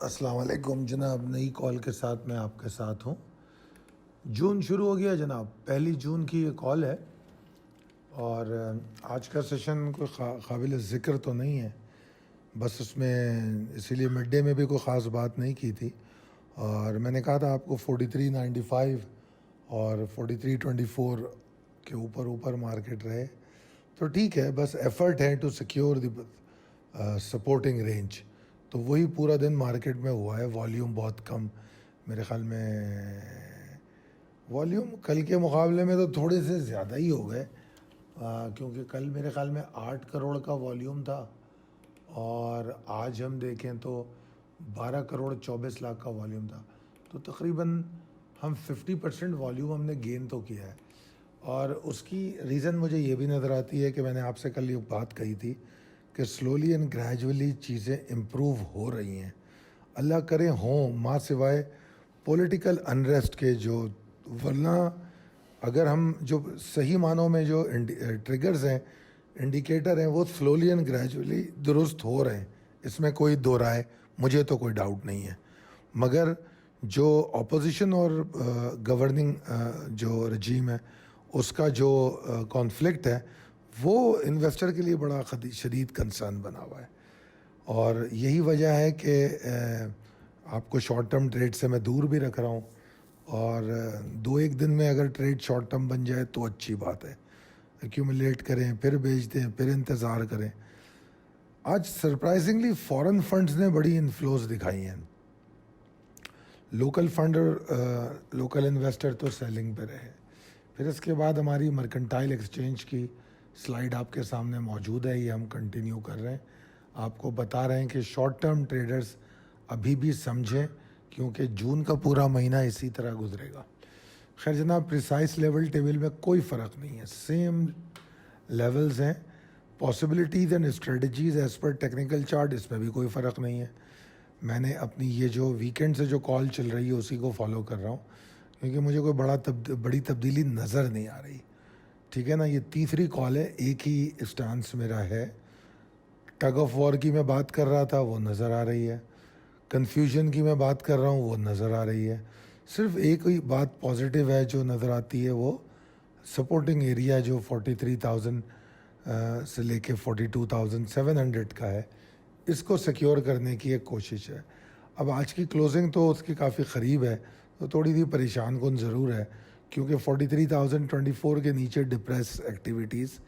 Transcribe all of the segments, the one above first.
السلام علیکم جناب، نئی کال کے ساتھ میں آپ کے ساتھ ہوں۔ جون شروع ہو گیا جناب، 1 جون کی یہ کال ہے اور آج کا سیشن کوئی قابل ذکر تو نہیں ہے، بس اس میں اسی لیے مڈ ڈے میں بھی کوئی خاص بات نہیں کی تھی، اور میں نے کہا تھا آپ کو 43.95 اور 43.24 کے اوپر مارکیٹ رہے تو ٹھیک ہے، بس ایفرٹ ہے to secure the supporting range, تو وہی پورا دن مارکیٹ میں ہوا ہے۔ والیوم بہت کم، میرے خیال میں والیوم کل کے مقابلے میں تو تھوڑے سے زیادہ ہی ہو گئے، کیونکہ کل میرے خیال میں 8 کروڑ کا والیوم تھا اور آج ہم دیکھیں تو 12 کروڑ 24 لاکھ کا والیوم تھا، تو تقریباً ہم 50% والیوم ہم نے گین تو کیا ہے۔ اور اس کی ریزن مجھے یہ بھی نظر آتی ہے کہ میں نے آپ سے کل یہ بات کہی تھی کہ سلولی اینڈ گریجولی چیزیں امپروو ہو رہی ہیں، اللہ کرے ہوں، ماں سوائے پولیٹیکل انریسٹ کے، جو ورنہ اگر ہم جو صحیح معنوں میں جو ٹریگرز ہیں، انڈیکیٹر ہیں، وہ سلولی اینڈ گریجولی درست ہو رہے ہیں، اس میں کوئی دو رائے مجھے تو کوئی ڈاؤٹ نہیں ہے، مگر جو اپوزیشن اور گورننگ جو رجیم ہے اس کا جو کانفلکٹ ہے وہ انویسٹر کے لیے بڑا شدید کنسرن بنا ہوا ہے، اور یہی وجہ ہے کہ آپ کو شارٹ ٹرم ٹریڈ سے میں دور بھی رکھ رہا ہوں، اور 2-1 دن میں اگر ٹریڈ شارٹ ٹرم بن جائے تو اچھی بات ہے، ایکیومولیٹ کریں پھر بیچ دیں پھر انتظار کریں۔ آج سرپرائزنگلی فورن فنڈز نے بڑی انفلوز دکھائی ہیں، لوکل فنڈ اور لوکل انویسٹر تو سیلنگ پہ رہے۔ پھر اس کے بعد ہماری مرکنٹائل ایکسچینج کی سلائیڈ آپ کے سامنے موجود ہے، یہ ہم کنٹینیو کر رہے ہیں، آپ کو بتا رہے ہیں کہ شارٹ ٹرم ٹریڈرز ابھی بھی سمجھیں، کیونکہ جون کا پورا مہینہ اسی طرح گزرے گا۔ خیر جناب، پریسائز لیول ٹیبل میں کوئی فرق نہیں ہے، سیم لیولز ہیں، possibilities and strategies as per technical chart, اس میں بھی کوئی فرق نہیں ہے۔ میں نے اپنی یہ جو ویکینڈ سے جو کال چل رہی ہے اسی کو فالو کر رہا ہوں، کیونکہ مجھے کوئی بڑی تبدیلی نظر نہیں آ رہی، ٹھیک ہے نا۔ یہ تیسری کال ہے، ایک ہی اسٹانس میرا ہے، ٹگ آف وار کی میں بات کر رہا تھا وہ نظر آ رہی ہے، کنفیوژن کی میں بات کر رہا ہوں وہ نظر آ رہی ہے، صرف ایک ہی بات پازیٹیو ہے جو نظر آتی ہے، وہ سپورٹنگ ایریا جو 43,000 سے لے کے 42,700 کا ہے، اس کو سیکیور کرنے کی ایک کوشش ہے۔ اب آج کی کلوزنگ تو اس کی کافی قریب ہے، تو تھوڑی سی پریشان کن ضرور ہے، کیونکہ 43,024 کے نیچے ڈپریس ایکٹیویٹیز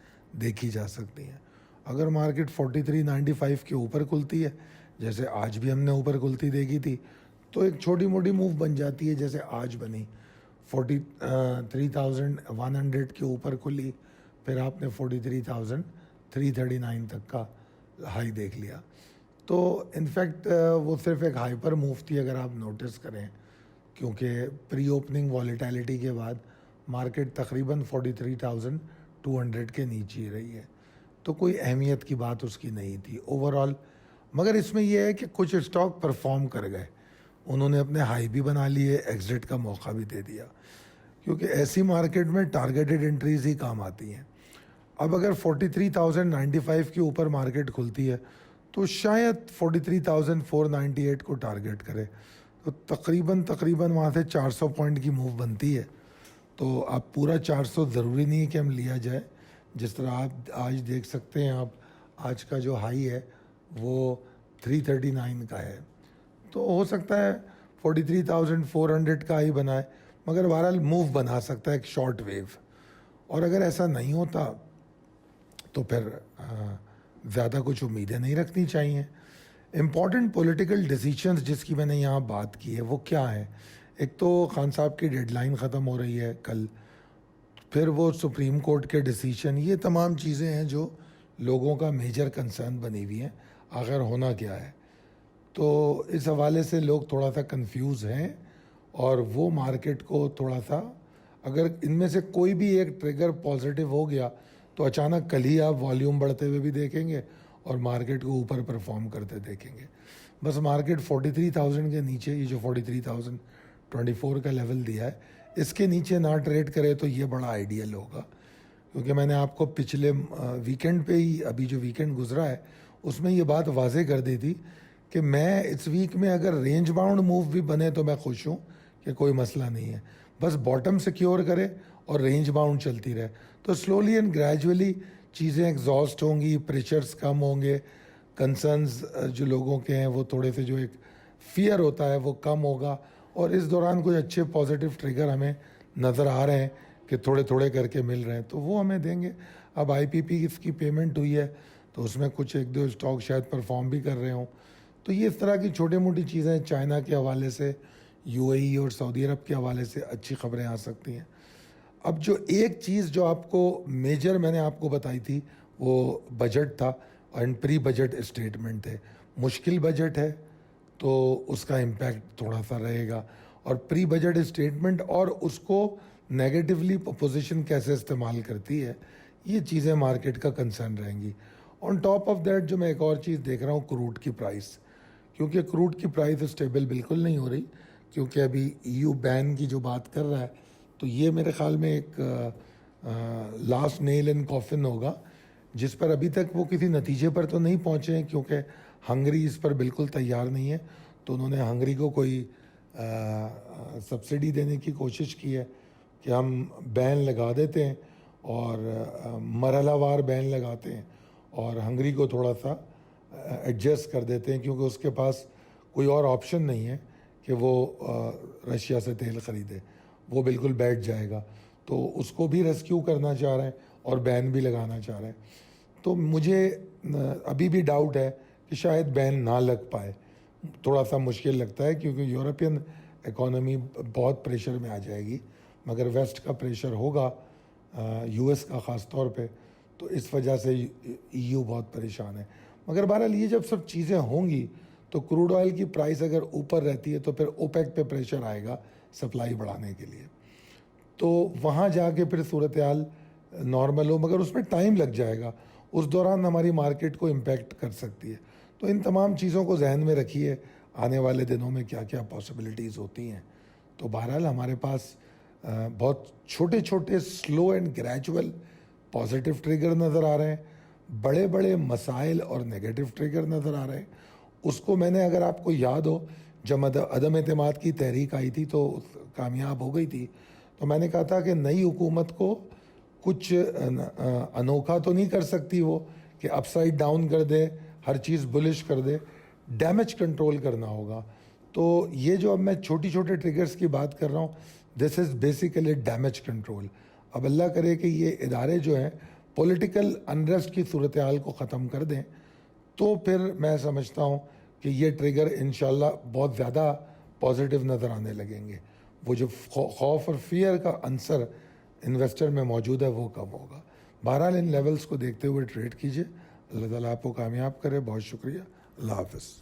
دیکھی جا سکتی ہیں۔ اگر مارکیٹ 43.95 کے اوپر کھلتی ہے، جیسے آج بھی ہم نے اوپر کھلتی دیکھی تھی، تو ایک چھوٹی موٹی موو بن جاتی ہے، جیسے آج بنی 43,100 کے اوپر کھلی، پھر آپ نے 43,339 تک کا ہائی دیکھ لیا، تو انفیکٹ وہ صرف ایک ہائپر موو تھی اگر آپ نوٹس کریں، کیونکہ پری اوپننگ والیٹیلٹی کے بعد مارکیٹ تقریباً 43,200 کے نیچے ہی رہی ہے، تو کوئی اہمیت کی بات اس کی نہیں تھی اوور آل۔ مگر اس میں یہ ہے کہ کچھ اسٹاک پرفارم کر گئے، انہوں نے اپنے ہائی بھی بنا لیے، ایگزٹ کا موقع بھی دے دیا، کیونکہ ایسی مارکیٹ میں ٹارگیٹڈ انٹریز ہی کام آتی ہیں۔ اب اگر 43,095 کے اوپر مارکیٹ کھلتی ہے تو شاید 43,498 کو ٹارگیٹ کرے، تو تقریباً وہاں سے 400 پوائنٹ کی موو بنتی ہے، تو آپ پورا 400 ضروری نہیں ہے کہ ہم لیا جائے، جس طرح آپ آج دیکھ سکتے ہیں، آپ آج کا جو ہائی ہے وہ 339 کا ہے، تو ہو سکتا ہے 43,400 کا ہی بنائے، مگر بہرحال موو بنا سکتا ہے ایک شارٹ ویو، اور اگر ایسا نہیں ہوتا تو پھر زیادہ کچھ امیدیں نہیں رکھنی چاہیے۔ امپورٹنٹ پولیٹیکل ڈیسیشنز جس کی میں نے یہاں بات کی ہے وہ کیا ہے؟ ایک تو خان صاحب کی ڈیڈ لائن ختم ہو رہی ہے کل، پھر وہ سپریم کورٹ کے ڈیسیشن، یہ تمام چیزیں ہیں جو لوگوں کا میجر کنسرن بنی ہوئی ہیں، آخر ہونا کیا ہے، تو اس حوالے سے لوگ تھوڑا سا کنفیوز ہیں، اور وہ مارکیٹ کو تھوڑا سا، اگر ان میں سے کوئی بھی ایک ٹریگر پازیٹیو ہو گیا تو اچانک کل ہی آپ والیوم بڑھتے ہوئے بھی دیکھیں گے اور مارکیٹ کو اوپر پرفارم کرتے دیکھیں گے۔ بس مارکیٹ 43,000 کے نیچے، یہ جو 43,024 کا لیول دیا ہے، اس کے نیچے نہ ٹریڈ کرے تو یہ بڑا آئیڈیل ہوگا، کیونکہ میں نے آپ کو پچھلے ویکینڈ پہ ہی، ابھی جو ویکینڈ گزرا ہے اس میں یہ بات واضح کر دی تھی کہ میں اس ویک میں اگر رینج باؤنڈ موو بھی بنے تو میں خوش ہوں کہ کوئی مسئلہ نہیں ہے, بس باٹم سیکیور کرے اور رینج باؤنڈ چلتی رہے تو سلولی اینڈ گریجولی چیزیں ایگزاسٹ ہوں گی, پریشرز کم ہوں گے, کنسرنز جو لوگوں کے ہیں وہ تھوڑے سے جو ایک فیئر ہوتا ہے وہ کم ہوگا, اور اس دوران کوئی اچھے پازیٹیو ٹریگر ہمیں نظر آ رہے ہیں کہ تھوڑے تھوڑے کر کے مل رہے ہیں تو وہ ہمیں دیں گے. اب آئی پی پی اس کی پیمنٹ ہوئی ہے تو اس میں کچھ ایک دو اسٹاک شاید پرفارم بھی کر رہے ہوں, تو یہ اس طرح کی چھوٹی موٹی چیزیں چائنا کے حوالے سے, یو اے ای اور سعودی عرب کے حوالے سے اچھی خبریں آ سکتی ہیں. اب جو ایک چیز جو آپ کو میجر میں نے آپ کو بتائی تھی وہ بجٹ تھا اینڈ پری بجٹ اسٹیٹمنٹ تھے. مشکل بجٹ ہے تو اس کا امپیکٹ تھوڑا سا رہے گا, اور پری بجٹ اسٹیٹمنٹ اور اس کو نیگیٹیولی پوزیشن کیسے استعمال کرتی ہے, یہ چیزیں مارکیٹ کا کنسرن رہیں گی. آن ٹاپ آف دیٹ جو میں ایک اور چیز دیکھ رہا ہوں کروڈ کی پرائس, کیونکہ کروڈ کی پرائس اسٹیبل بالکل نہیں ہو رہی, کیونکہ ابھی EU بین کی جو بات کر رہا ہے تو یہ میرے خیال میں ایک لاسٹ نیل ان کافن ہوگا, جس پر ابھی تک وہ کسی نتیجے پر تو نہیں پہنچے ہیں, کیونکہ ہنگری اس پر بالکل تیار نہیں ہے. تو انہوں نے ہنگری کو کوئی سبسڈی دینے کی کوشش کی ہے کہ ہم بین لگا دیتے ہیں اور مرحلہ وار بین لگاتے ہیں اور ہنگری کو تھوڑا سا ایڈجسٹ کر دیتے ہیں, کیونکہ اس کے پاس کوئی اور آپشن نہیں ہے کہ وہ رشیا سے تیل خریدے, وہ بالکل بیٹھ جائے گا. تو اس کو بھی ریسکیو کرنا چاہ رہے ہیں اور بین بھی لگانا چاہ رہے ہیں. تو مجھے ابھی بھی ڈاؤٹ ہے کہ شاید بین نہ لگ پائے, تھوڑا سا مشکل لگتا ہے کیونکہ یورپین اکانومی بہت پریشر میں آ جائے گی, مگر ویسٹ کا پریشر ہوگا, یو ایس کا خاص طور پہ, تو اس وجہ سے EU بہت پریشان ہے. مگر بہرحال یہ جب سب چیزیں ہوں گی تو کروڈ آئل کی پرائس اگر اوپر رہتی ہے تو پھر اوپیک پہ پریشر آئے گا سپلائی بڑھانے کے لیے, تو وہاں جا کے پھر صورتحال نارمل ہو, مگر اس میں ٹائم لگ جائے گا, اس دوران ہماری مارکیٹ کو امپیکٹ کر سکتی ہے. تو ان تمام چیزوں کو ذہن میں رکھیے آنے والے دنوں میں کیا کیا پاسبلٹیز ہوتی ہیں. تو بہرحال ہمارے پاس بہت چھوٹے چھوٹے slow and gradual positive trigger نظر آ رہے ہیں, بڑے بڑے مسائل اور نیگیٹو ٹریگر نظر آ رہے ہیں. اس کو میں نے, اگر آپ کو یاد ہو, جب عدم اعتماد کی تحریک آئی تھی تو کامیاب ہو گئی تھی, تو میں نے کہا تھا کہ نئی حکومت کو کچھ انوکھا تو نہیں کر سکتی وہ کہ اپ سائڈ ڈاؤن کر دے, ہر چیز بلش کر دے, ڈیمیج کنٹرول کرنا ہوگا. تو یہ جو اب میں چھوٹی چھوٹے ٹریگرز کی بات کر رہا ہوں, دس از بیسیکلی ڈیمیج کنٹرول. اب اللہ کرے کہ یہ ادارے جو ہیں پولیٹیکل انریسٹ کی صورتحال کو ختم کر دیں, تو پھر میں سمجھتا ہوں کہ یہ ٹریگر انشاءاللہ بہت زیادہ پازیٹیو نظر آنے لگیں گے. وہ جو خوف اور فیئر کا عنصر انویسٹر میں موجود ہے وہ کم ہوگا. بہرحال ان لیولز کو دیکھتے ہوئے ٹریڈ کیجیے. اللہ تعالیٰ آپ کو کامیاب کرے. بہت شکریہ. اللہ حافظ.